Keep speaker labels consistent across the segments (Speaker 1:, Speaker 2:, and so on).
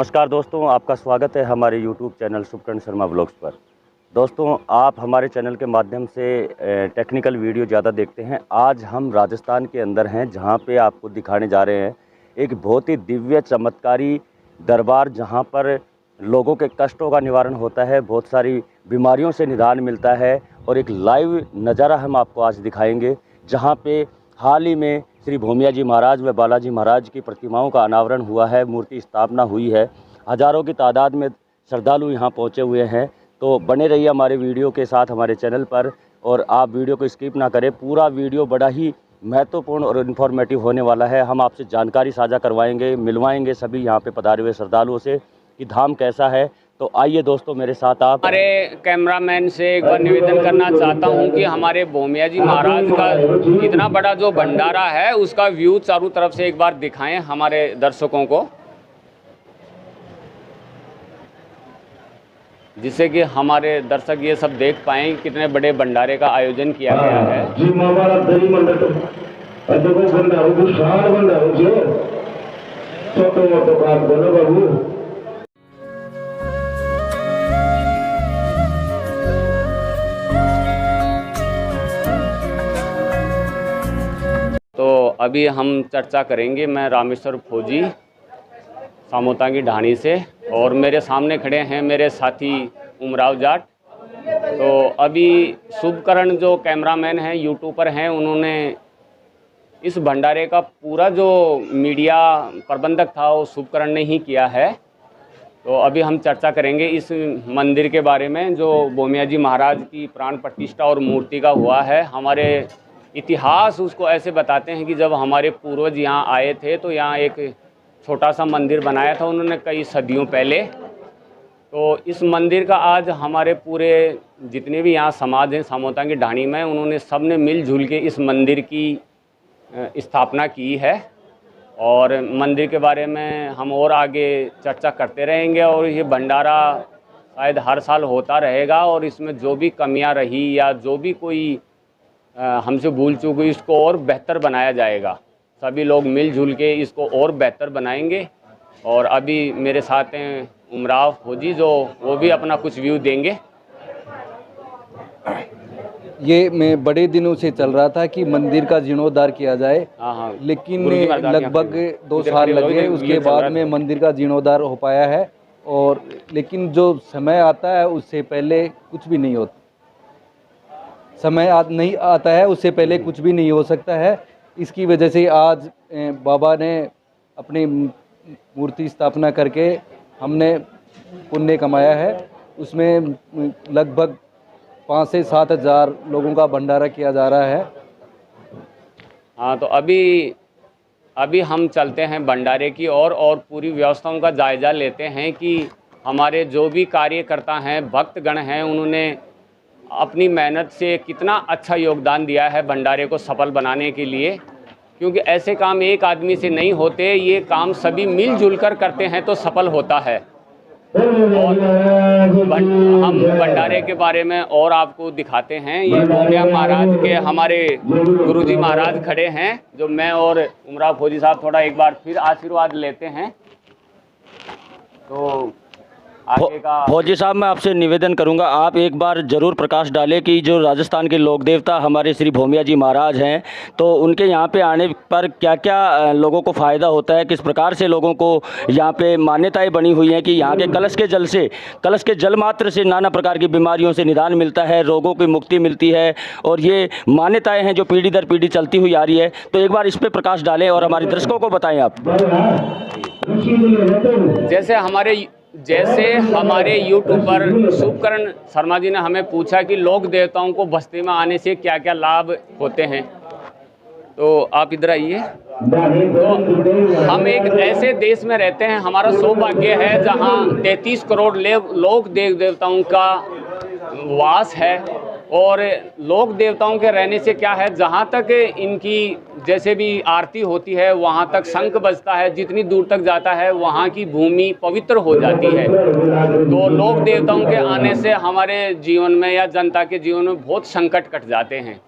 Speaker 1: नमस्कार दोस्तों, आपका स्वागत है हमारे YouTube channel Shubhkaran Sharma vlogs पर। दोस्तों, आप हमारे चैनल के माध्यम से टेक्निकल वीडियो ज़्यादा देखते हैं। आज हम राजस्थान के अंदर हैं, जहां पे आपको दिखाने जा रहे हैं एक बहुत ही दिव्य चमत्कारी दरबार, जहां पर लोगों के कष्टों का निवारण होता है, बहुत सारी बीमारियों से निदान मिलता है। और एक लाइव नज़ारा हम आपको आज दिखाएंगे, जहाँ पे हाल ही में श्री भोमिया जी महाराज व बालाजी महाराज की प्रतिमाओं का अनावरण हुआ है, मूर्ति स्थापना हुई है। हज़ारों की तादाद में श्रद्धालु यहाँ पहुँचे हुए हैं। तो बने रहिए हमारे वीडियो के साथ हमारे चैनल पर, और आप वीडियो को स्किप ना करें। पूरा वीडियो बड़ा ही महत्वपूर्ण और इन्फॉर्मेटिव होने वाला है। हम आपसे जानकारी साझा करवाएंगे, मिलवाएंगे सभी यहाँ पे पधारे हुए श्रद्धालुओं से कि धाम कैसा है। तो आइए दोस्तों, मेरे साथ आप।
Speaker 2: हमारे कैमरामैन से एक बार निवेदन करना चाहता हूं कि हमारे भोमिया जी महाराज का इतना बड़ा जो भंडारा है उसका व्यू चारों तरफ से एक बार दिखाएं हमारे दर्शकों को, जिससे कि हमारे दर्शक ये सब देख पाएं कितने बड़े भंडारे का आयोजन किया गया है। तो अभी हम चर्चा करेंगे, मैं रामेश्वर फौजी सामोता की ढाणी से, और मेरे सामने खड़े हैं मेरे साथी उमराव जाट। तो अभी शुभकरण जो कैमरामैन हैं, यूट्यूबर हैं, उन्होंने इस भंडारे का पूरा जो मीडिया प्रबंधक था वो शुभकरण ने ही किया है। तो अभी हम चर्चा करेंगे इस मंदिर के बारे में, जो भोमिया जी महाराज की प्राण प्रतिष्ठा और मूर्ति का हुआ है। हमारे इतिहास उसको ऐसे बताते हैं कि जब हमारे पूर्वज यहाँ आए थे तो यहाँ एक छोटा सा मंदिर बनाया था उन्होंने कई सदियों पहले। तो इस मंदिर का आज हमारे पूरे जितने भी यहाँ समाज हैं सामोता की ढाणी में, उन्होंने सब ने मिलजुल के इस मंदिर की स्थापना की है। और मंदिर के बारे में हम और आगे चर्चा करते रहेंगे, और ये भंडारा शायद हर साल होता रहेगा, और इसमें जो भी कमियां रही या जो भी कोई हमसे भूल चूक हुई, इसको और बेहतर बनाया जाएगा। सभी लोग मिलजुल के इसको और बेहतर बनाएंगे। और अभी मेरे साथ हैं उमराव फौजी, जो वो भी अपना कुछ व्यू देंगे।
Speaker 3: ये मैं बड़े दिनों से चल रहा था कि मंदिर का जीर्णोद्धार किया जाए, लेकिन लगभग 2 साल लगे, उसके बाद में मंदिर का जीर्णोद्धार हो पाया है। और लेकिन जो समय आता है उससे पहले कुछ भी नहीं होता, नहीं आता है उससे पहले कुछ भी नहीं हो सकता है। इसकी वजह से आज बाबा ने अपनी मूर्ति स्थापना करके हमने पुण्य कमाया है। उसमें लगभग 5 से 7 हज़ार लोगों का भंडारा किया जा रहा है।
Speaker 2: हाँ, तो अभी हम चलते हैं भंडारे की और पूरी व्यवस्थाओं का जायज़ा लेते हैं कि हमारे जो भी कार्यकर्ता हैं, भक्तगण हैं, उन्होंने अपनी मेहनत से कितना अच्छा योगदान दिया है भंडारे को सफल बनाने के लिए। क्योंकि ऐसे काम एक आदमी से नहीं होते, ये काम सभी मिलजुल कर करते हैं तो सफल होता है। और हम भंडारे के बारे में और आपको दिखाते हैं। ये भोमिया महाराज के हमारे गुरुजी महाराज खड़े हैं, जो मैं और उमराव फौजी साहब थोड़ा एक बार फिर आशीर्वाद लेते हैं। तो
Speaker 1: फौजी साहब, मैं आपसे निवेदन करूंगा, आप एक बार ज़रूर प्रकाश डालें कि जो राजस्थान के लोक देवता हमारे श्री भोमिया जी महाराज हैं, तो उनके यहाँ पे आने पर क्या क्या लोगों को फ़ायदा होता है, किस प्रकार से लोगों को यहाँ पे मान्यताएं बनी हुई हैं कि यहाँ के कलश के जल मात्र से नाना प्रकार की बीमारियों से निदान मिलता है, रोगों की मुक्ति मिलती है, और ये मान्यताएँ हैं जो पीढ़ी दर पीढ़ी चलती हुई आ रही है। तो एक बार इस पर प्रकाश डालें और हमारे दर्शकों को बताएँ आप।
Speaker 2: जैसे हमारे यूट्यूबर शुभकरण शर्मा जी ने हमें पूछा कि लोक देवताओं को बस्ती में आने से क्या क्या लाभ होते हैं, तो आप इधर आइए। तो हम एक ऐसे देश में रहते हैं, हमारा सौभाग्य है जहां 33 करोड़ लोक देवताओं का वास है। और लोक देवताओं के रहने से क्या है, जहाँ तक इनकी जैसे भी आरती होती है वहाँ तक शंख बजता है, जितनी दूर तक जाता है वहाँ की भूमि पवित्र हो जाती है। तो लोक देवताओं के आने से हमारे जीवन में या जनता के जीवन में बहुत संकट कट जाते हैं।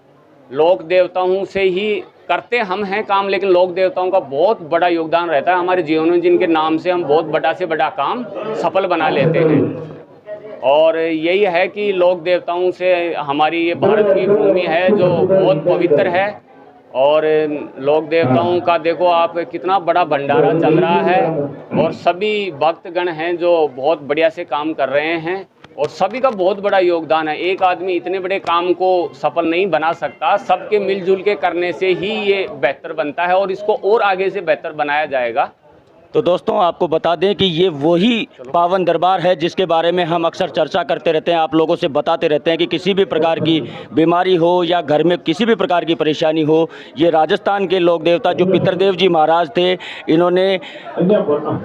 Speaker 2: लोक देवताओं से ही करते हम हैं काम, लेकिन लोक देवताओं का बहुत बड़ा योगदान रहता है हमारे जीवन में, जिनके नाम से हम बहुत बड़ा से बड़ा काम सफल बना लेते हैं। और यही है कि लोक देवताओं से हमारी ये भारत की भूमि है जो बहुत पवित्र है। और लोक देवताओं का देखो आप कितना बड़ा भंडारा चल रहा है, और सभी भक्तगण हैं जो बहुत बढ़िया से काम कर रहे हैं, और सभी का बहुत बड़ा योगदान है। एक आदमी इतने बड़े काम को सफल नहीं बना सकता, सबके मिलजुल के करने से ही ये बेहतर बनता है, और इसको और आगे से बेहतर बनाया जाएगा।
Speaker 1: तो दोस्तों आपको बता दें कि ये वही पावन दरबार है जिसके बारे में हम अक्सर चर्चा करते रहते हैं, आप लोगों से बताते रहते हैं कि किसी भी प्रकार की बीमारी हो या घर में किसी भी प्रकार की परेशानी हो, ये राजस्थान के लोक देवता जो पितरदेव जी महाराज थे, इन्होंने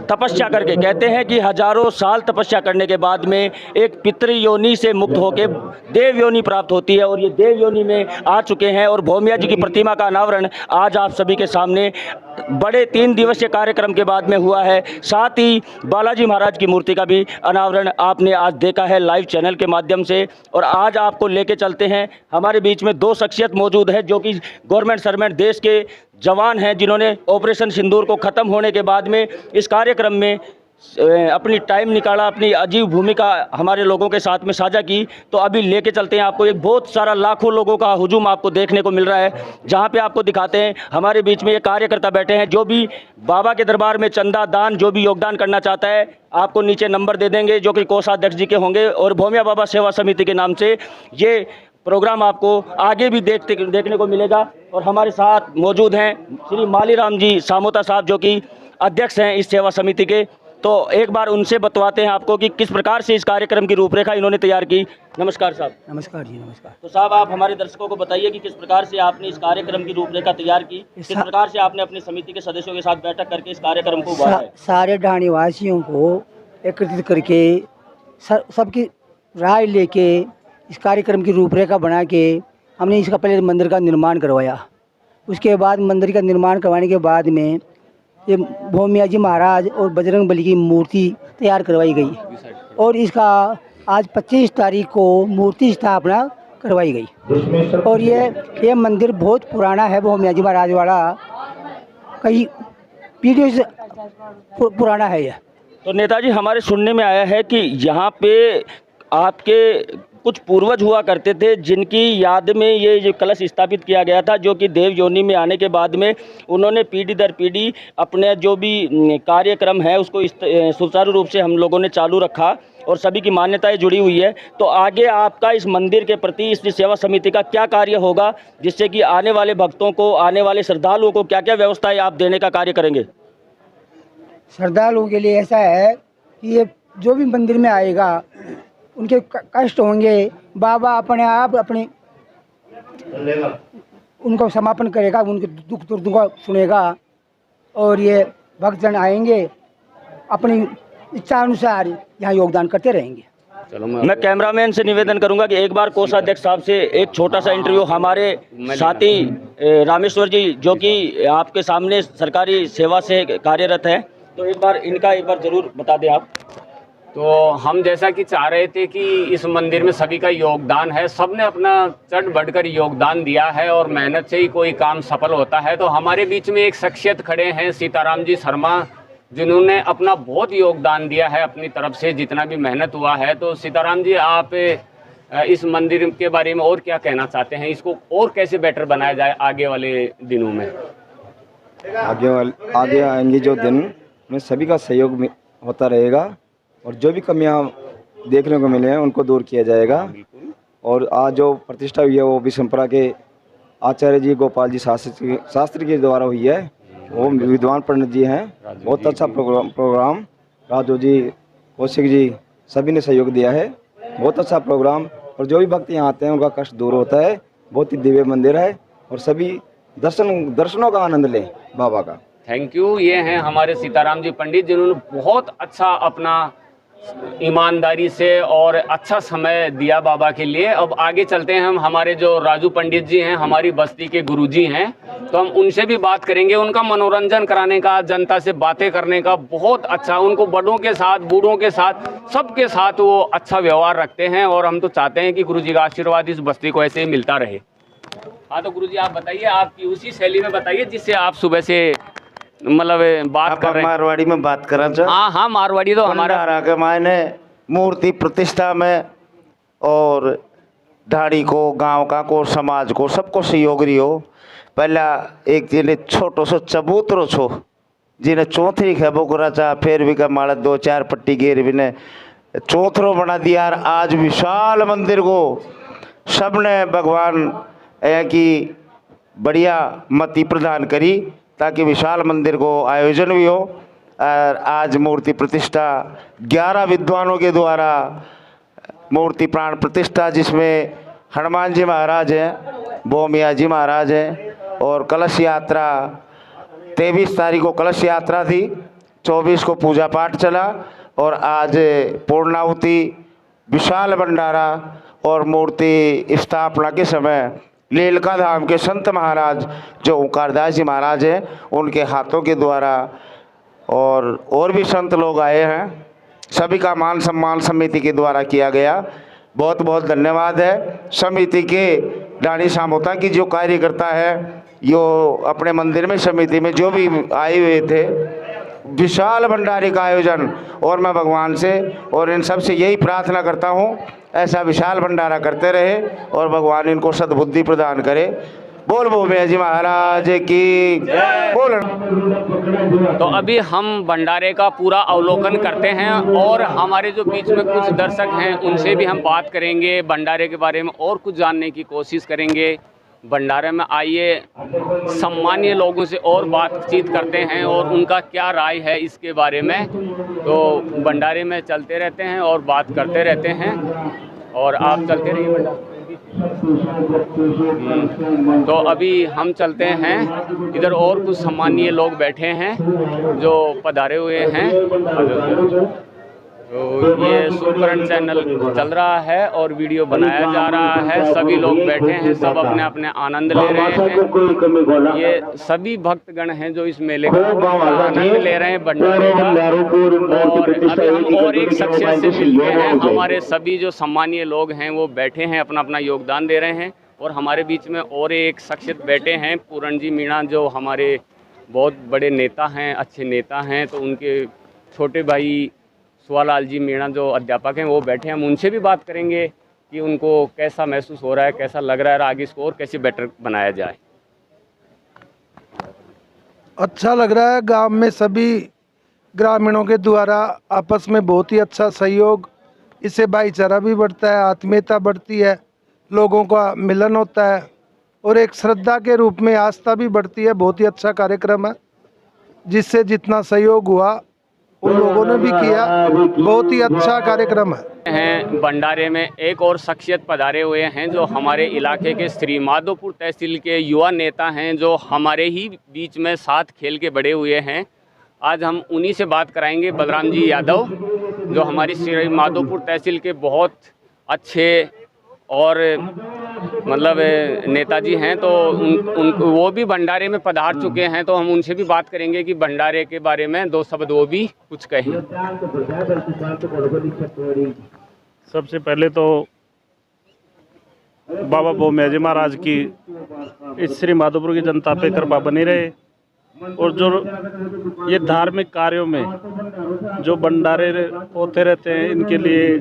Speaker 1: तपस्या करके, कहते हैं कि हजारों साल तपस्या करने के बाद में एक पितृ योनि से मुक्त होकर देव योनि प्राप्त होती है, और ये देव योनि में आ चुके हैं। और भौमिया जी की प्रतिमा का अनावरण आज आप सभी के सामने बड़े 3 दिवसीय कार्यक्रम के बाद में हुआ है। साथ ही बालाजी महाराज की मूर्ति का भी अनावरण आपने आज देखा है लाइव चैनल के माध्यम से। और आज आपको लेके चलते हैं, हमारे बीच में 2 शख्सियत मौजूद है जो कि गवर्नमेंट सर्वेंट देश के जवान हैं, जिन्होंने ऑपरेशन सिंदूर को ख़त्म होने के बाद में इस कार्यक्रम में अपनी टाइम निकाला, अपनी अजीब भूमिका हमारे लोगों के साथ में साझा की। तो अभी लेके चलते हैं आपको, एक बहुत सारा लाखों लोगों का हुजूम आपको देखने को मिल रहा है, जहां पे आपको दिखाते हैं हमारे बीच में ये कार्यकर्ता बैठे हैं जो भी बाबा के दरबार में चंदा दान जो भी योगदान करना चाहता है, आपको नीचे नंबर दे देंगे जो कि कोषाध्यक्ष जी के होंगे। और भौमिया बाबा सेवा समिति के नाम से ये प्रोग्राम आपको आगे भी देखने को मिलेगा। और हमारे साथ मौजूद हैं श्री मालीराम जी सामोता साहब, जो कि अध्यक्ष हैं इस सेवा समिति के। तो एक बार उनसे बतवाते हैं आपको कि किस प्रकार से इस कार्यक्रम की रूपरेखा इन्होंने तैयार की। नमस्कार साहब।
Speaker 4: नमस्कार जी, नमस्कार।
Speaker 1: तो साहब आप हमारे दर्शकों को बताइए कि किस प्रकार से आपने इस कार्यक्रम की रूपरेखा तैयार की, किस प्रकार से आपने अपनी समिति के सदस्यों के साथ बैठक करके इस कार्यक्रम को उभारा है।
Speaker 4: सारे ढाणी वासियों को एकत्रित करके सबकी राय लेके इस कार्यक्रम की रूपरेखा बना के हमने इसका पहले मंदिर का निर्माण करवाया। उसके बाद मंदिर का निर्माण करवाने के बाद में ये भौमिया जी महाराज और बजरंग बली की मूर्ति तैयार करवाई गई, और इसका आज 25 तारीख को मूर्ति स्थापना करवाई गई। और ये मंदिर बहुत पुराना है, भौमिया जी महाराज वाला कई पीढ़ियों से पुराना है ये।
Speaker 1: तो नेताजी हमारे सुनने में आया है कि यहाँ पे आपके कुछ पूर्वज हुआ करते थे जिनकी याद में ये जो कलश स्थापित किया गया था, जो कि देव योनि में आने के बाद में उन्होंने पीढ़ी दर पीढ़ी अपने जो भी कार्यक्रम है उसको सुचारू रूप से हम लोगों ने चालू रखा, और सभी की मान्यताएं जुड़ी हुई है। तो आगे आपका इस मंदिर के प्रति इस सेवा समिति का क्या कार्य होगा, जिससे कि आने वाले भक्तों को, आने वाले श्रद्धालुओं को क्या क्या व्यवस्थाएं आप देने का कार्य करेंगे।
Speaker 4: श्रद्धालुओं के लिए ऐसा है कि ये जो भी मंदिर में आएगा उनके कष्ट होंगे, बाबा अपने आप उनको समापन करेगा, उनके दुख दर्द को सुनेगा, और ये भक्तजन आएंगे अपनी इच्छा अनुसार यहाँ योगदान करते रहेंगे।
Speaker 2: चलो
Speaker 1: मैं कैमरामैन से निवेदन करूंगा कि एक बार कोषाध्यक्ष साहब से एक छोटा सा इंटरव्यू, हमारे साथी रामेश्वर जी जो कि आपके सामने सरकारी सेवा से कार्यरत है, तो एक बार जरूर बता दें आप।
Speaker 2: तो हम जैसा कि चाह रहे थे कि इस मंदिर में सभी का योगदान है, सबने अपना चढ़ बढ़कर योगदान दिया है, और मेहनत से ही कोई काम सफल होता है। तो हमारे बीच में एक शख्सियत खड़े हैं सीताराम जी शर्मा, जिन्होंने अपना बहुत योगदान दिया है अपनी तरफ से, जितना भी मेहनत हुआ है। तो सीताराम जी, आप इस मंदिर के बारे में और क्या कहना चाहते हैं, इसको और कैसे बेटर बनाया जाए आगे वाले दिनों में?
Speaker 5: आगे आएंगे जो दिन में सभी का सहयोग होता रहेगा, और जो भी कमियां देखने को मिले हैं उनको दूर किया जाएगा। और आज जो प्रतिष्ठा हुई है वो विश्वम्परा के आचार्य जी गोपाल जी शास्त्री के द्वारा हुई है, वो विद्वान पंडित जी हैं। बहुत अच्छा प्रोग्राम राजू जी, कौशिक जी सभी ने सहयोग दिया है, बहुत अच्छा प्रोग्राम। और जो भी भक्त यहाँ आते हैं उनका कष्ट दूर होता है। बहुत ही दिव्य मंदिर है, और सभी दर्शनों का आनंद लें बाबा का।
Speaker 2: Thank you. ये हैं हमारे सीताराम जी पंडित, जिन्होंने बहुत अच्छा अपना ईमानदारी से और अच्छा समय दिया बाबा के लिए। अब आगे चलते हैं, हम हमारे जो राजू पंडित जी हैं, हमारी बस्ती के गुरुजी हैं, तो हम उनसे भी बात करेंगे। उनका मनोरंजन कराने का, जनता से बातें करने का बहुत अच्छा, उनको बड़ों के साथ, बूढ़ों के साथ, सबके साथ वो अच्छा व्यवहार रखते हैं, और हम तो चाहते हैं कि गुरुजी का आशीर्वाद इस बस्ती को ऐसे ही मिलता रहे। हाँ तो गुरुजी आप बताइए, आपकी उसी शैली में बताइए जिससे आप सुबह से मतलब बात कर रहे हैं।
Speaker 6: मारवाड़ी में बात करा था।
Speaker 2: हाँ हाँ, मारवाड़ी तो हमारा।
Speaker 6: भंडारा के मायने मूर्ति प्रतिष्ठा में और ढाड़ी को, गांव का को, समाज को, सबको सहयोग रही हो। पहला एक जिन्हें छोटो सो चबूतरो छो जिन्हें चौथरी खेबो करा चा, फिर भी का माड़ा 2-4 पट्टी घेर भी ने चौथरो बना दिया। और आज विशाल मंदिर को सबने भगवान की बढ़िया मति प्रदान करी ताकि विशाल मंदिर को आयोजन भी हो। और आज मूर्ति प्रतिष्ठा 11 विद्वानों के द्वारा मूर्ति प्राण प्रतिष्ठा, जिसमें हनुमान जी महाराज हैं, भोमिया जी महाराज हैं, और कलश यात्रा 23 तारीख को कलश यात्रा थी, 24 को पूजा पाठ चला और आज पूर्णाहुति, विशाल भंडारा और मूर्ति स्थापना के समय लीलका धाम के संत महाराज जो ओंकारदास जी महाराज हैं उनके हाथों के द्वारा और भी संत लोग आए हैं, सभी का मान सम्मान समिति के द्वारा किया गया। बहुत बहुत धन्यवाद है समिति के ढाणी सामोता की जो कार्यकर्ता है, यो अपने मंदिर में समिति में जो भी आए हुए थे। विशाल भंडारे का आयोजन, और मैं भगवान से और इन सब से यही प्रार्थना करता हूँ ऐसा विशाल भंडारा करते रहे और भगवान इनको सद्बुद्धि प्रदान करे। बोल भोमिया जी महाराज की बोल।
Speaker 2: तो अभी हम भंडारे का पूरा अवलोकन करते हैं और हमारे जो बीच में कुछ दर्शक हैं उनसे भी हम बात करेंगे, भंडारे के बारे में और कुछ जानने की कोशिश करेंगे। भंडारे में आइए सम्मानीय लोगों से और बातचीत करते हैं और उनका क्या राय है इसके बारे में। तो भंडारे में चलते रहते हैं और बात करते रहते हैं और आप चलते रहिए भंडारे। तो अभी हम चलते हैं, इधर और कुछ सम्मानीय लोग बैठे हैं जो पधारे हुए हैं। तो ये सुपरन चैनल चल रहा है और वीडियो बनाया जा रहा है, सभी लोग बैठे हैं, सब अपने अपने आनंद ले रहे हैं। ये सभी भक्तगण हैं जो इस मेले का आनंद ले रहे हैं भंडारे का। और अभी हम और एक शख्सियत से मिलते हैं, हमारे सभी जो सम्मानीय लोग हैं वो बैठे हैं, अपना अपना योगदान दे रहे हैं। और हमारे बीच में और एक शख्सियत बैठे हैं, पूरण जी मीणा, जो हमारे बहुत बड़े नेता हैं, अच्छे नेता हैं। तो उनके छोटे भाई सुवालाल जी मीणा जो अध्यापक हैं वो बैठे हैं, हम उनसे भी बात करेंगे कि उनको कैसा महसूस हो रहा है, कैसा लग रहा है, आगे इसको और कैसे बेटर बनाया जाए।
Speaker 7: अच्छा लग रहा है। गांव में सभी ग्रामीणों के द्वारा आपस में बहुत ही अच्छा सहयोग, इससे भाईचारा भी बढ़ता है, आत्मीयता बढ़ती है, लोगों का मिलन होता है और एक श्रद्धा के रूप में आस्था भी बढ़ती है। बहुत ही अच्छा कार्यक्रम है, जिससे जितना सहयोग हुआ उन लोगों ने भी किया। बहुत ही अच्छा कार्यक्रम है।
Speaker 2: भंडारे में एक और शख्सियत पधारे हुए हैं जो हमारे इलाके के श्री माधोपुर तहसील के युवा नेता हैं, जो हमारे ही बीच में साथ खेल के बड़े हुए हैं। आज हम उन्हीं से बात कराएंगे, बलराम जी यादव, जो हमारी श्री माधोपुर तहसील के बहुत अच्छे और मतलब नेताजी हैं। तो वो भी भंडारे में पधार चुके हैं, तो हम उनसे भी बात करेंगे कि भंडारे के बारे में 2 शब्द वो भी कुछ कहें।
Speaker 8: सबसे पहले तो बाबा भोमिया जी महाराज की इस श्री माधोपुर की जनता पे कृपा बनी रहे, और जो ये धार्मिक कार्यों में जो भंडारे होते रहते हैं, इनके लिए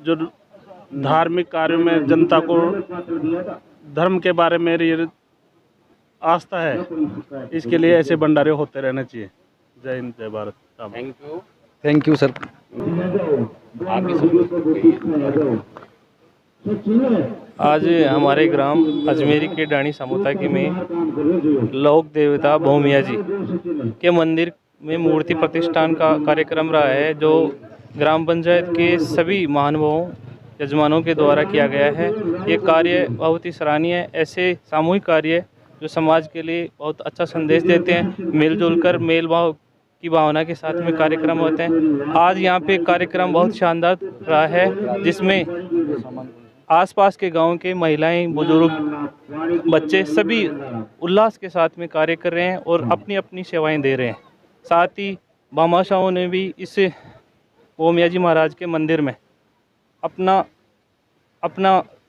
Speaker 8: जो धार्मिक कार्यों में जनता को धर्म के बारे में आस्था है, इसके लिए ऐसे भंडारे होते रहने चाहिए। जय हिंद, जय भारत।
Speaker 3: Thank you sir.
Speaker 9: आज हमारे ग्राम अजमेरी के ढाणी सामोता में लोक देवता भोमिया जी के मंदिर में मूर्ति प्रतिष्ठान का कार्यक्रम रहा है, जो ग्राम पंचायत के सभी महानुभावों यजमानों के द्वारा किया गया है। ये कार्य बहुत ही सराहनीय है। ऐसे सामूहिक कार्य जो समाज के लिए बहुत अच्छा संदेश देते हैं, मिलजुल कर मेल भाव की भावना के साथ में कार्यक्रम होते हैं। आज यहाँ पे कार्यक्रम बहुत शानदार रहा है, जिसमें आसपास के गांव के महिलाएं, बुजुर्ग, बच्चे सभी उल्लास के साथ में कार्य कर रहे हैं और अपनी अपनी सेवाएं दे रहे हैं। साथ ही भामाशाहों ने भी इस भोमिया जी महाराज के मंदिर में अपना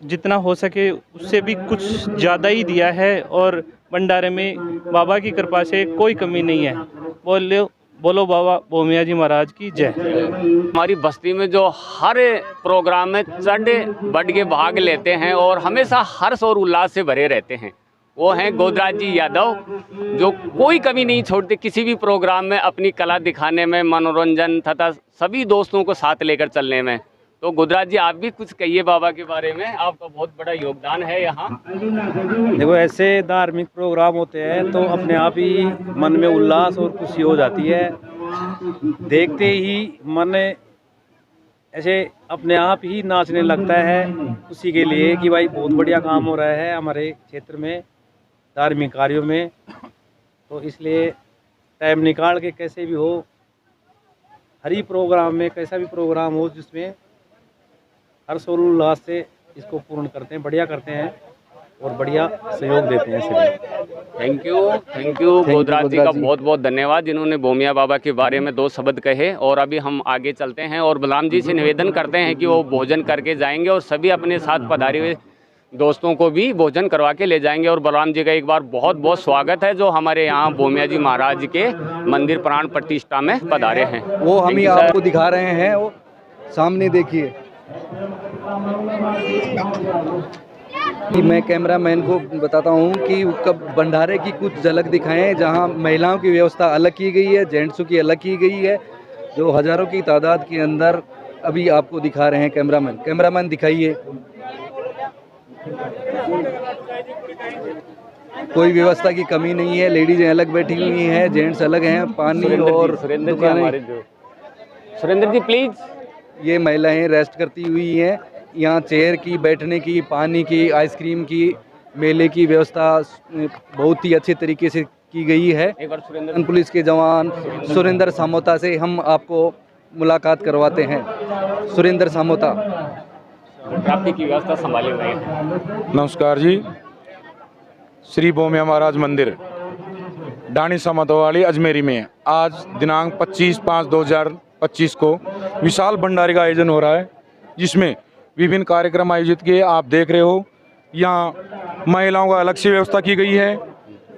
Speaker 9: जितना हो सके उससे भी कुछ ज़्यादा ही दिया है और भंडारे में बाबा की कृपा से कोई कमी नहीं है। बोलो बाबा भोमिया जी महाराज की जय।
Speaker 2: हमारी बस्ती में जो हर प्रोग्राम में चढ़ बढ़ के भाग लेते हैं और हमेशा हर्ष और उल्लास से भरे रहते हैं, वो हैं गोदराज जी यादव, जो कोई कमी नहीं छोड़ते किसी भी प्रोग्राम में अपनी कला दिखाने में, मनोरंजन तथा सभी दोस्तों को साथ लेकर चलने में। तो गोदराज जी आप भी कुछ कहिए बाबा के बारे में, आपका बहुत बड़ा योगदान है यहाँ।
Speaker 3: देखो, ऐसे धार्मिक प्रोग्राम होते हैं तो अपने आप ही मन में उल्लास और खुशी हो जाती है। देखते ही मन ऐसे अपने आप ही नाचने लगता है खुशी के लिए कि भाई बहुत बढ़िया काम हो रहा है हमारे क्षेत्र में धार्मिक कार्यों में। तो इसलिए टाइम निकाल के कैसे भी हो, हर ही प्रोग्राम में कैसा भी प्रोग्राम हो जिसमें हर्ष और उल्लास से इसको पूर्ण करते हैं, बढ़िया करते हैं और बढ़िया सहयोग देते हैं सभी।
Speaker 2: थैंक यू गोदराज जी का बहुत बहुत धन्यवाद, जिन्होंने भोमिया बाबा के बारे में 2 शब्द कहे। और अभी हम आगे चलते हैं और बलराम जी से निवेदन करते हैं कि वो भोजन करके जाएंगे और सभी अपने साथ पधारे हुए दोस्तों को भी भोजन करवा के ले जाएंगे। और बलराम जी का एक बार बहुत बहुत स्वागत है जो हमारे यहाँ भोमिया जी महाराज के मंदिर प्राण प्रतिष्ठा में पधारे हैं।
Speaker 3: वो हम ही आपको दिखा रहे हैं, वो सामने देखिए। मैं कैमरामैन को बताता हूँ कि कब भंडारे की कुछ झलक दिखाएं, जहाँ महिलाओं की व्यवस्था अलग की गई है, जेंट्सों की अलग की गई है, जो हज़ारों की तादाद के अंदर अभी आपको दिखा रहे हैं। कैमरामैन दिखाइए। कोई व्यवस्था की कमी नहीं है, लेडीजें अलग बैठी हुई हैं, जेंट्स अलग हैं, पानी और
Speaker 2: सुरेंद्र जी प्लीज।
Speaker 3: ये महिलाएं रेस्ट करती हुई हैं। यहाँ चेयर की, बैठने की, पानी की, आइसक्रीम की, मेले की व्यवस्था बहुत ही अच्छे तरीके से की गई है। पुलिस के जवान सुरेंद्र सामोता से हम आपको मुलाकात करवाते हैं। सुरेंद्र सामोता
Speaker 2: ट्रैफिक की व्यवस्था संभाले हुए हैं।
Speaker 10: नमस्कार जी। श्री भोमिया महाराज मंदिर डाणी समतवाली अजमेरी में आज दिनांक 25/5/2025 को विशाल भंडारे का आयोजन हो रहा है, जिसमें विभिन्न कार्यक्रम आयोजित किए। आप देख रहे हो, यहाँ महिलाओं का अलग से व्यवस्था की गई है,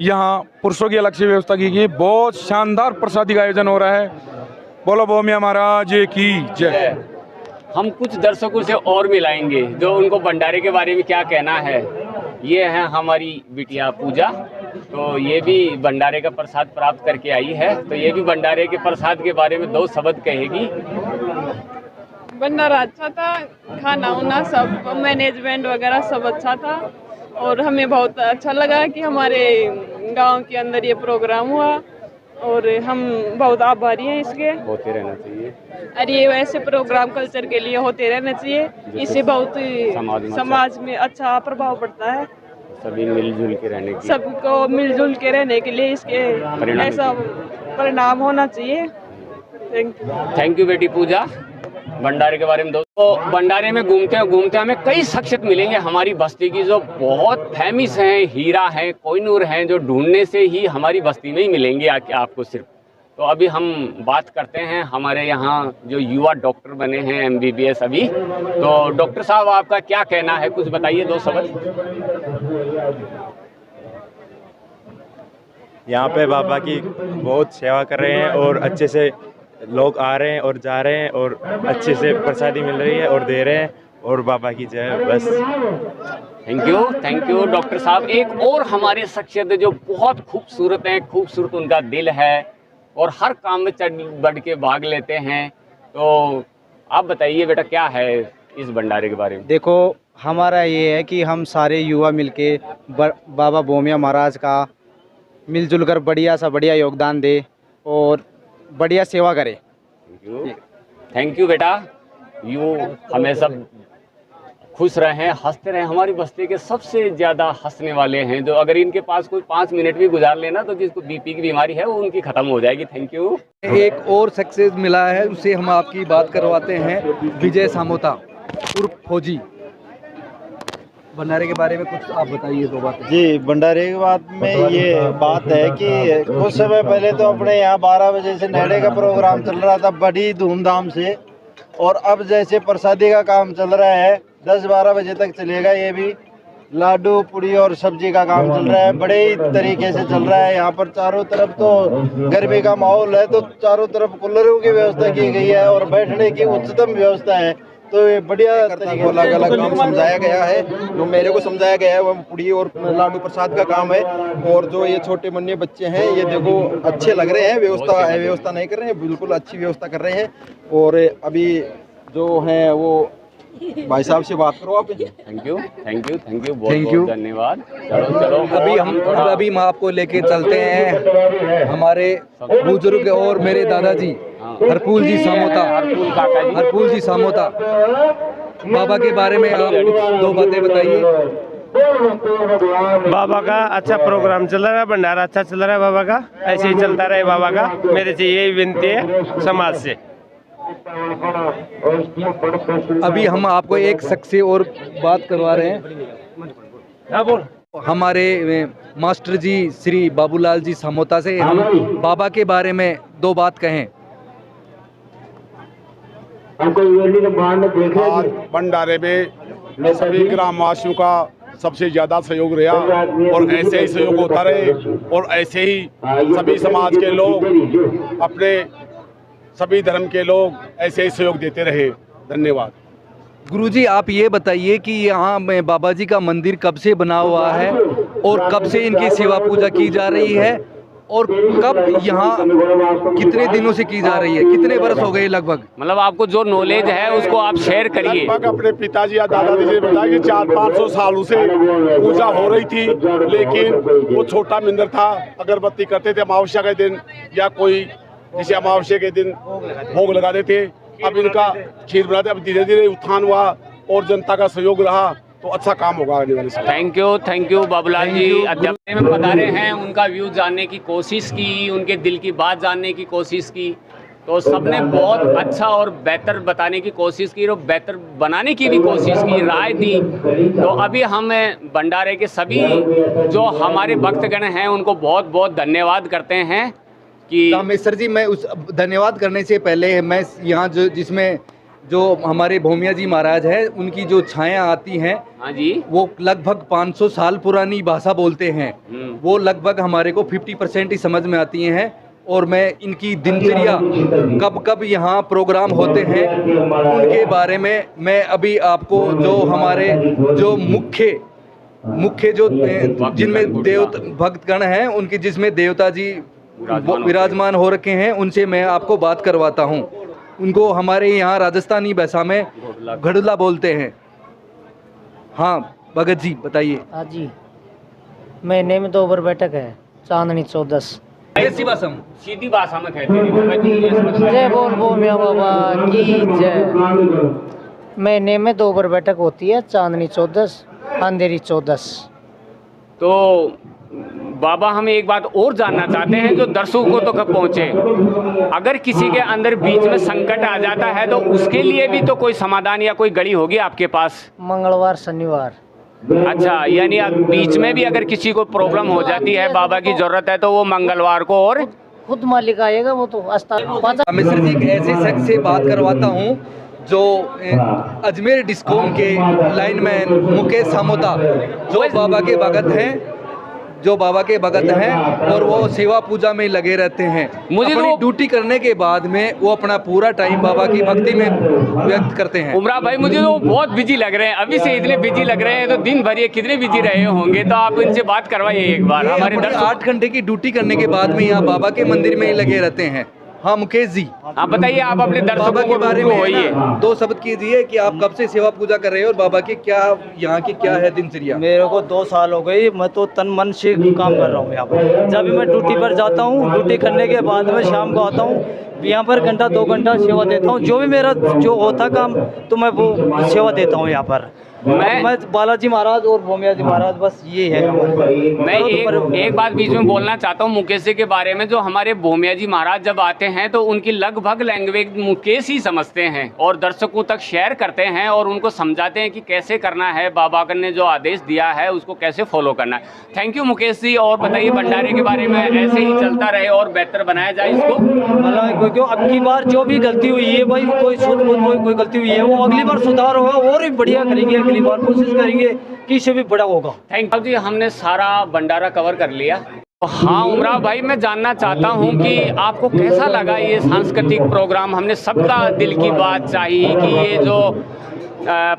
Speaker 10: यहाँ पुरुषों की अलग से व्यवस्था की गई है। बहुत शानदार प्रसादी का आयोजन हो रहा है। बोलो भोमिया महाराज की जय।
Speaker 2: हम कुछ दर्शकों से और मिलाएंगे जो उनको भंडारे के बारे में क्या कहना है। ये है हमारी बिटिया पूजा, तो ये भी भंडारे का प्रसाद प्राप्त करके आई है, तो ये भी भंडारे के प्रसाद के बारे में 2 शब्द कहेगी।
Speaker 11: भंडारा अच्छा था, खाना उना सब मैनेजमेंट वगैरह सब अच्छा था और हमें बहुत अच्छा लगा कि हमारे गांव के अंदर ये प्रोग्राम हुआ और हम बहुत आभारी हैं इसके।
Speaker 2: होते रहना चाहिए
Speaker 11: और ये वैसे प्रोग्राम कल्चर के लिए होते रहना चाहिए, इससे बहुत समाज में अच्छा प्रभाव पड़ता है।
Speaker 2: सभी मिलजुल के रहने की,
Speaker 11: सबको मिलजुल के रहने के लिए इसके ऐसा परिणाम होना चाहिए।
Speaker 2: थैंक यू बेटी पूजा। भंडारे के बारे में दोस्तों, भंडारे में घूमते हमें कई शख्सियत मिलेंगे हमारी बस्ती की जो बहुत फेमस हैं, हीरा हैं, कोहिनूर हैं, जो ढूंढने से ही हमारी बस्ती में ही मिलेंगे आपको सिर्फ। तो अभी हम बात करते हैं हमारे यहाँ जो युवा डॉक्टर बने हैं MBBS अभी। तो डॉक्टर साहब आपका क्या कहना है, कुछ बताइए 2 शब्द।
Speaker 12: यहाँ पे बाबा की बहुत सेवा कर रहे हैं और अच्छे से लोग आ रहे हैं और जा रहे हैं और अच्छे से प्रसादी मिल रही है और दे रहे हैं, और बाबा की जय। बस
Speaker 2: थैंक यू डॉक्टर साहब। एक और हमारे शख्सियत जो बहुत खूबसूरत हैं, खूबसूरत उनका दिल है और हर काम में चढ़ बढ़ के भाग लेते हैं। तो आप बताइए बेटा क्या है इस भंडारे के बारे में।
Speaker 13: देखो, हमारा ये है कि हम सारे युवा मिलके बाबा भोमिया महाराज का मिलजुल कर बढ़िया सा बढ़िया योगदान दे और बढ़िया सेवा करें।
Speaker 2: थैंक यू बेटा। यू हमेशा खुश रहें, हंसते रहें। हमारी बस्ती के सबसे ज़्यादा हंसने वाले हैं, जो अगर इनके पास कोई 5 मिनट भी गुजार लेना तो जिसको BP की बीमारी है वो उनकी ख़त्म हो जाएगी। Thank you.
Speaker 3: एक और सक्सेस मिला है, उससे हम आपकी बात करवाते हैं। विजय सामोता उर्फ फौजी, भंडारे के बारे में कुछ आप बताइए 2 बातें।
Speaker 14: जी, भंडारे के बाद में ये बात है कि कुछ समय पहले तो अपने यहाँ 12 बजे से नेड़े का प्रोग्राम चल रहा था बड़ी धूमधाम से, और अब जैसे प्रसादी का काम चल रहा है 10-12 बजे तक चलेगा। ये भी लाडू पूड़ी और सब्जी का काम चल रहा है, बड़े ही तरीके से चल रहा है। यहाँ पर चारों तरफ तो गर्मी का माहौल है, तो चारों तरफ कूलरों की व्यवस्था की गई है और बैठने की उच्चतम व्यवस्था है। तो ये बढ़िया तरीके से
Speaker 15: अलग अलग काम समझाया गया है। जो मेरे को समझाया गया है वो पूड़ी और लाडू प्रसाद का काम है। और जो ये छोटे मुन्ने बच्चे हैं, ये देखो अच्छे लग रहे हैं, व्यवस्था नहीं कर रहे हैं, बिल्कुल अच्छी व्यवस्था कर रहे हैं। और अभी जो है वो भाई साहब से बात करो आप।
Speaker 2: थैंक यू बहुत धन्यवाद। चलो
Speaker 3: अभी हम आपको लेके चलते हैं हमारे बुजुर्ग और मेरे दादाजी हरफूल जी सामोता बाबा के बारे में आप कुछ 2 बातें बताइए।
Speaker 16: बाबा का अच्छा प्रोग्राम चल रहा है, भंडारा अच्छा चल रहा है बाबा का, ऐसे ही चलता रहे बाबा का। मेरे से यही विनती है समाज से।
Speaker 3: अभी हम आपको एक शख्स से और बात करवा रहे हैं। हमारे मास्टर जी श्री बाबूलाल जी सामोता से हम बाबा के बारे में 2 बात कहें।
Speaker 10: आज भंडारे में सभी ग्रामवासियों का सबसे ज़्यादा सहयोग रहा और ऐसे ही सहयोग होता रहे और ऐसे ही सभी समाज के लोग, अपने सभी धर्म के लोग ऐसे ही सहयोग देते रहे। धन्यवाद।
Speaker 3: गुरुजी, आप ये बताइए कि यहाँ में बाबा जी का मंदिर कब से बना हुआ है और कब से इनकी सेवा पूजा की जा रही है और कब यहाँ कितने दिनों से की जा रही है, कितने वर्ष हो गए लगभग?
Speaker 2: मतलब आपको जो नॉलेज है उसको आप शेयर करिए।
Speaker 10: लगभग अपने पिताजी या दादाजी ने बताया कि 400-500 सालों से पूजा हो रही थी, लेकिन वो छोटा मंदिर था, अगरबत्ती करते थे अमावस्या के दिन या कोई जैसे अमावस्या के दिन भोग लगाते थे। अब इनका खीर बनाते, अब धीरे धीरे उत्थान हुआ और जनता का सहयोग रहा तो अच्छा काम होगा आने वाले समय।
Speaker 2: Thank you Babulal ji. अध्यक्ष में पधारे हैं, उनका व्यू जानने की कोशिश की, उनके दिल की बात जानने की कोशिश की, तो सबने बहुत अच्छा और बेहतर बताने की कोशिश की और बेहतर बनाने की भी कोशिश की, राय दी। तो अभी हम भंडारे के सभी जो हमारे भक्तगण हैं उनको बहुत बहुत धन्यवाद करते हैं कि
Speaker 3: रामेश्वर जी, मैं उस धन्यवाद करने से पहले मैं यहाँ जिसमें जो हमारे भोमिया जी महाराज हैं उनकी जो छाया आती हैं,
Speaker 2: हाँ जी,
Speaker 3: वो लगभग 500 साल पुरानी भाषा बोलते हैं। वो लगभग हमारे को 50% ही समझ में आती हैं। और मैं इनकी दिनचर्या कब कब यहाँ प्रोग्राम होते हैं उनके बारे में मैं अभी आपको जो हमारे जो मुख्य जो जिनमें भक्तगण हैं उनकी जिसमें देवता जी विराजमान हो रखे हैं उनसे मैं आपको बात करवाता हूँ। उनको हमारे यहाँ राजस्थानी भाषा में घड़ुला बोलते हैं। हाँ भगत जी बताइए।
Speaker 17: हाँ जी, महीने में 2 बार बैठक है, चांदनी 14।
Speaker 2: सीधी भाषा में कहते हैं।
Speaker 17: जय बोल भोमिया बाबा की जय। महीने में 2 बार बैठक होती है, चांदनी 14, अंधेरी 14।
Speaker 2: तो बाबा हम एक बात और जानना चाहते हैं जो दर्शकों को तक पहुँचे। अगर किसी के अंदर बीच में संकट आ जाता है तो उसके लिए भी तो कोई समाधान या कोई गड़ी होगी आपके पास?
Speaker 17: मंगलवार शनिवार।
Speaker 2: अच्छा, यानी बीच में भी अगर किसी को प्रॉब्लम हो जाती है, बाबा की जरूरत है, तो वो मंगलवार को और
Speaker 17: खुद मालिक आएगा, वो तो
Speaker 3: मिश्र जी एक ऐसे शख्स से बात करवाता हूँ जो अजमेर डिस्कॉम के लाइनमैन मुकेश सामोता जो बाबा के भगत हैं और वो सेवा पूजा में लगे रहते हैं। मुझे अपनी ड्यूटी करने के बाद में वो अपना पूरा टाइम बाबा की भक्ति में व्यक्त करते हैं।
Speaker 2: उमरा भाई, मुझे तो बहुत बिजी लग रहे हैं, अभी से इतने बिजी लग रहे हैं तो दिन भर ये कितने बिजी रहे होंगे, तो आप इनसे बात करवाइए एक बार। हमारे
Speaker 3: 8 घंटे की ड्यूटी करने के बाद में यहाँ बाबा के मंदिर में ही लगे रहते हैं। हाँ मुकेश जी,
Speaker 2: आप बताइए, आप अपने दर्शकों
Speaker 3: के बारे में होइए 2 शब्द कीजिए कि आप कब से सेवा पूजा कर रहे हैं और बाबा की क्या यहाँ की क्या है दिनचर्या?
Speaker 18: मेरे को 2 साल हो गई, मैं तो तन मन से काम कर रहा हूँ यहाँ पर। जब भी मैं ड्यूटी पर जाता हूँ, ड्यूटी करने के बाद में शाम को आता हूँ, यहाँ पर घंटा 2 घंटा सेवा देता हूँ। जो भी मेरा जो होता काम तो मैं वो सेवा देता हूँ यहाँ पर। मैं बालाजी महाराज और भोमिया जी महाराज, बस ये है।
Speaker 2: मैं एक बात बीच में बोलना चाहता हूँ मुकेश जी के बारे में। जो हमारे भोमिया जी महाराज जब आते हैं तो उनकी लगभग लैंग्वेज मुकेश ही समझते हैं और दर्शकों तक शेयर करते हैं और उनको समझाते हैं कि कैसे करना है, बाबा ने जो आदेश दिया है उसको कैसे फॉलो करना है। Thank you Mukesh ji. और बताइए भंडारे के बारे में, ऐसे ही चलता रहे और बेहतर बनाया जाए इसको।
Speaker 18: मतलब क्यों अब की बार जो भी गलती हुई है भाई, कोई गलती हुई है वो अगली बार सुधार होगा और भी बढ़िया करेंगे, अगली बार कोशिश करेंगे कि इससे भी बड़ा होगा।
Speaker 2: थैंक यू जी, हमने सारा भंडारा कवर कर लिया। हाँ उमराव भाई, मैं जानना चाहता हूँ कि आपको कैसा लगा ये सांस्कृतिक प्रोग्राम। हमने सबका दिल की बात चाहिए कि ये जो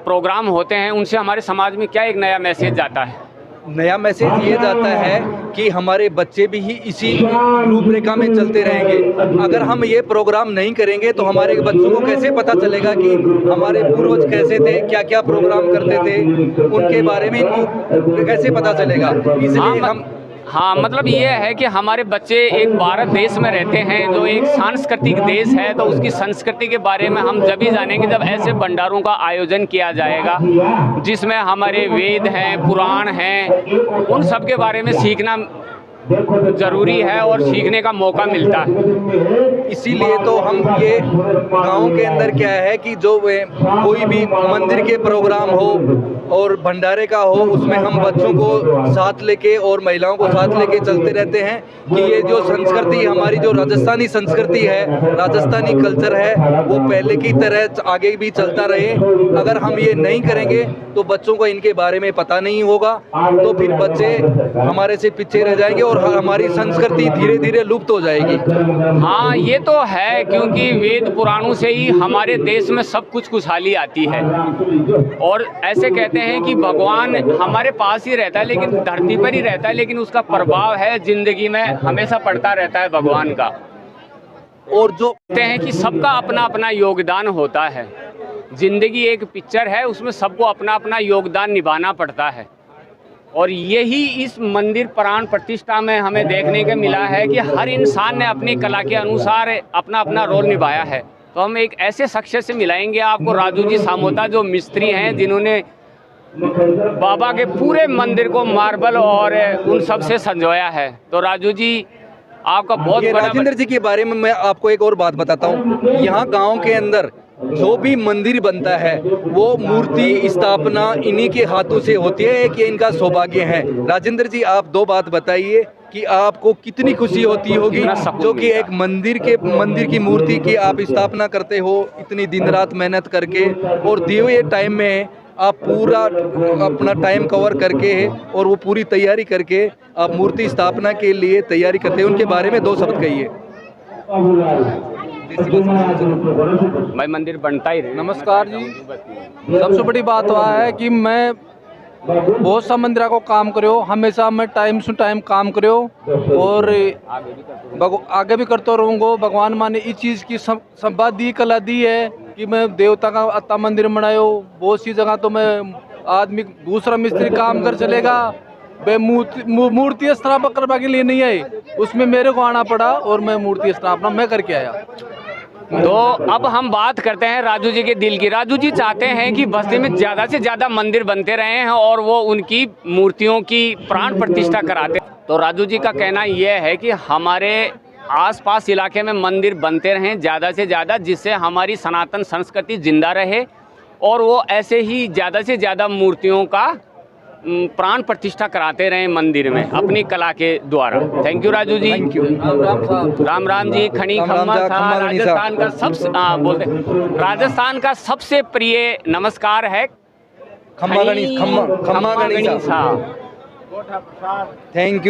Speaker 2: प्रोग्राम होते हैं उनसे हमारे समाज में क्या एक नया मैसेज जाता है।
Speaker 3: नया मैसेज ये जाता है कि हमारे बच्चे भी ही इसी रूपरेखा में चलते रहेंगे। अगर हम ये प्रोग्राम नहीं करेंगे तो हमारे बच्चों को कैसे पता चलेगा कि हमारे पूर्वज कैसे थे, क्या क्या प्रोग्राम करते थे, उनके बारे में इनको कैसे पता चलेगा। इसलिए
Speaker 2: हाँ मतलब ये है कि हमारे बच्चे एक भारत देश में रहते हैं जो एक सांस्कृतिक देश है, तो उसकी संस्कृति के बारे में हम जब ही जानेंगे जब ऐसे भंडारों का आयोजन किया जाएगा जिसमें हमारे वेद हैं, पुराण हैं, उन सब के बारे में सीखना ज़रूरी है और सीखने का मौका मिलता है।
Speaker 3: इसीलिए तो हम ये गांव के अंदर क्या है कि जो कोई भी मंदिर के प्रोग्राम हो और भंडारे का हो, उसमें हम बच्चों को साथ लेके और महिलाओं को साथ लेके चलते रहते हैं कि ये जो संस्कृति हमारी, जो राजस्थानी संस्कृति है, राजस्थानी कल्चर है, वो पहले की तरह आगे भी चलता रहे। अगर हम ये नहीं करेंगे तो बच्चों को इनके बारे में पता नहीं होगा, तो फिर बच्चे हमारे से पीछे रह जाएंगे और हमारी संस्कृति धीरे धीरे लुप्त हो जाएगी।
Speaker 2: हाँ ये तो है, क्योंकि वेद पुराणों से ही हमारे देश में सब कुछ खुशहाली आती है और ऐसे कहते हैं कि भगवान हमारे पास ही रहता है लेकिन धरती पर ही रहता है, लेकिन उसका प्रभाव है जिंदगी में हमेशा पड़ता रहता है भगवान का। और जो कहते हैं कि सबका अपना अपना योगदान होता है, जिंदगी एक पिक्चर है, उसमें सबको अपना अपना योगदान निभाना पड़ता है। और यही इस मंदिर प्राण प्रतिष्ठा में हमें देखने को मिला है कि हर इंसान ने अपनी कला के अनुसार अपना अपना रोल निभाया है। तो हम एक ऐसे शख्स से मिलाएंगे आपको, राजू जी सामोता, जो मिस्त्री हैं जिन्होंने बाबा के पूरे मंदिर को मार्बल और उन सब से संजोया है। तो राजू जी आपका बहुत बड़ा।
Speaker 3: राजेंद्र जी के बारे में मैं आपको एक और बात बताता हूँ। यहाँ गांव के अंदर जो भी मंदिर बनता है वो मूर्ति स्थापना इन्हीं के हाथों से होती है कि इनका सौभाग्य है। राजेंद्र जी आप दो बात बताइए कि आपको कितनी खुशी होती होगी जो कि एक मंदिर की मूर्ति की आप स्थापना करते हो इतनी दिन रात मेहनत करके, और दिए हुए टाइम में आप पूरा अपना टाइम कवर करके और वो पूरी तैयारी करके आप मूर्ति स्थापना के लिए तैयारी करते हैं। उनके बारे में दो शब्द कहिए।
Speaker 2: भाई मंदिर बनता ही रहे।
Speaker 18: नमस्कार जी, सबसे बड़ी बात वह है कि मैं बहुत सा मंदिर को काम करो, हमेशा मैं टाइम से टाइम काम करो और आगे भी करते रहूँगा। भगवान माने इस चीज़ की संवाद दी, कला दी है कि मैं देवता का अत्ता मंदिर बनायो। बहुत सी जगह तो मैं आदमी दूसरा मिस्त्री काम कर चलेगा, वे मूर्ति स्थापना करने के लिए नहीं आई, उसमें मेरे को आना पड़ा और मैं मूर्ति स्थापना मैं करके आया।
Speaker 2: तो अब हम बात करते हैं राजू जी के दिल की। राजू जी चाहते हैं कि बस्ती में ज़्यादा से ज़्यादा मंदिर बनते रहे हैं और वो उनकी मूर्तियों की प्राण प्रतिष्ठा कराते। तो राजू जी का कहना यह है कि हमारे आसपास इलाके में मंदिर बनते रहें ज़्यादा से ज़्यादा, जिससे हमारी सनातन संस्कृति जिंदा रहे और वो ऐसे ही ज़्यादा से ज़्यादा मूर्तियों का प्राण प्रतिष्ठा कराते रहे मंदिर में अपनी कला के द्वारा। Thank you Raju ji.
Speaker 3: Thank you.
Speaker 2: Ram Ram ji. खड़ी खम्मा राजस्थान का सबसे राजस्थान का सबसे प्रिय नमस्कार है
Speaker 3: खम्मा गणिसा। Thank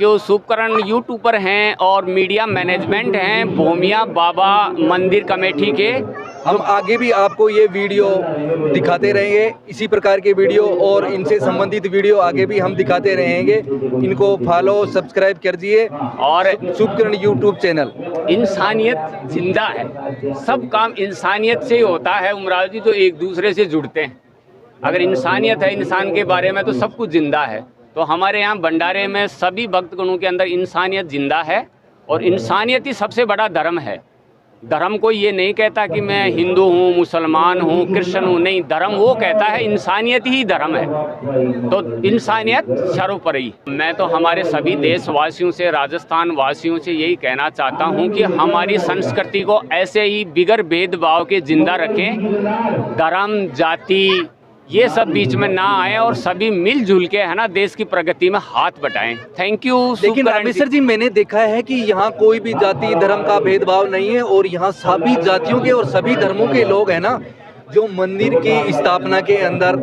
Speaker 2: you. शुभकरण यूट्यूबर हैं और मीडिया मैनेजमेंट हैं भोमिया बाबा मंदिर कमेटी के।
Speaker 3: हम आगे भी आपको ये वीडियो दिखाते रहेंगे, इसी प्रकार के वीडियो और इनसे संबंधित वीडियो आगे भी हम दिखाते रहेंगे। इनको फॉलो सब्सक्राइब कीजिए और शुभकरण यूट्यूब चैनल।
Speaker 2: इंसानियत जिंदा है, सब काम इंसानियत से ही होता है उमराव जी, तो एक दूसरे से जुड़ते हैं। अगर इंसानियत है इंसान के बारे में तो सब कुछ जिंदा है। तो हमारे यहाँ भंडारे में सभी भक्तगणों के अंदर इंसानियत जिंदा है और इंसानियत ही सबसे बड़ा धर्म है। धर्म कोई ये नहीं कहता कि मैं हिंदू हूँ, मुसलमान हूँ, क्रिश्चियन हूँ, नहीं, धर्म वो कहता है इंसानियत ही धर्म है। तो इंसानियत सर्वोपरि। मैं तो हमारे सभी देशवासियों से, राजस्थान वासियों से यही कहना चाहता हूँ कि हमारी संस्कृति को ऐसे ही बिगर भेदभाव के जिंदा रखें। धर्म, जाति ये सब बीच में ना आए और सभी मिलजुल के है ना देश की प्रगति में हाथ बटाएं। Thank you.
Speaker 3: लेकिन रामेश्वर जी, मैंने देखा है कि यहाँ कोई भी जाति धर्म का भेदभाव नहीं है और यहाँ सभी जातियों के और सभी धर्मों के लोग हैं ना, जो मंदिर की स्थापना के अंदर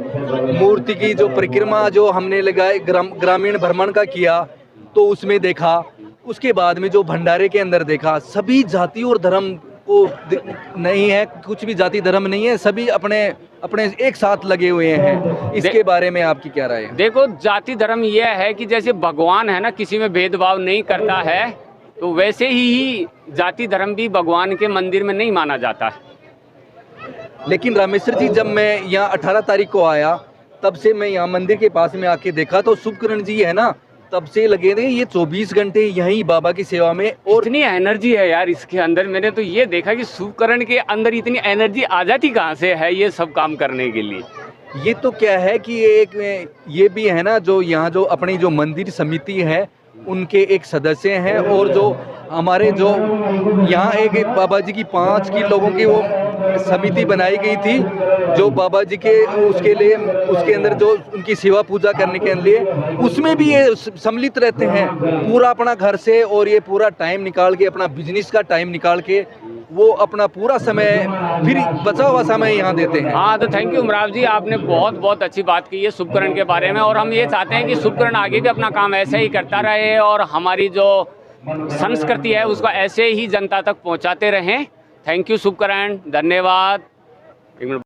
Speaker 3: मूर्ति की जो परिक्रमा जो हमने लगाए ग्रामीण भ्रमण का किया तो उसमें देखा, उसके बाद में जो भंडारे के अंदर देखा, सभी जाति और धर्म को नहीं है, कुछ भी जाति धर्म नहीं है, सभी अपने अपने एक साथ लगे हुए हैं। इसके बारे में आपकी क्या राय है?
Speaker 2: देखो, जाति धर्म यह है कि जैसे भगवान है ना किसी में भेदभाव नहीं करता है, तो वैसे ही जाति धर्म भी भगवान के मंदिर में नहीं माना जाता है।
Speaker 3: लेकिन रामेश्वर जी, जब मैं यहाँ 18 तारीख को आया तब से मैं यहाँ मंदिर के पास में आके देखा तो शुभकरण जी है ना, तब से लगे थे ये 24 घंटे यहीं बाबा की सेवा में। और
Speaker 2: इतनी एनर्जी है यार इसके अंदर। मैंने तो ये देखा कि शुभकरण के अंदर इतनी एनर्जी आ जाती कहाँ से है ये सब काम करने के लिए।
Speaker 3: ये तो क्या है कि ये भी है ना, जो यहाँ जो अपनी जो मंदिर समिति है उनके एक सदस्य हैं, और जो हमारे जो यहाँ एक बाबा जी की 5 की लोगों की वो समिति बनाई गई थी जो बाबा जी के उसके लिए उसके अंदर जो उनकी सेवा पूजा करने के लिए, उसमें भी ये सम्मिलित रहते हैं पूरा अपना घर से, और ये पूरा टाइम निकाल के अपना बिजनेस का टाइम निकाल के वो अपना पूरा समय फिर बचा हुआ समय यहाँ देते हैं।
Speaker 2: हाँ, तो थैंक यू उमराव जी, आपने बहुत बहुत अच्छी बात की है शुभकरण के बारे में, और हम ये चाहते हैं कि शुभकरण आगे भी अपना काम ऐसे ही करता रहे और हमारी जो संस्कृति है उसको ऐसे ही जनता तक पहुँचाते रहें। थैंक यू शुभकरण, धन्यवाद।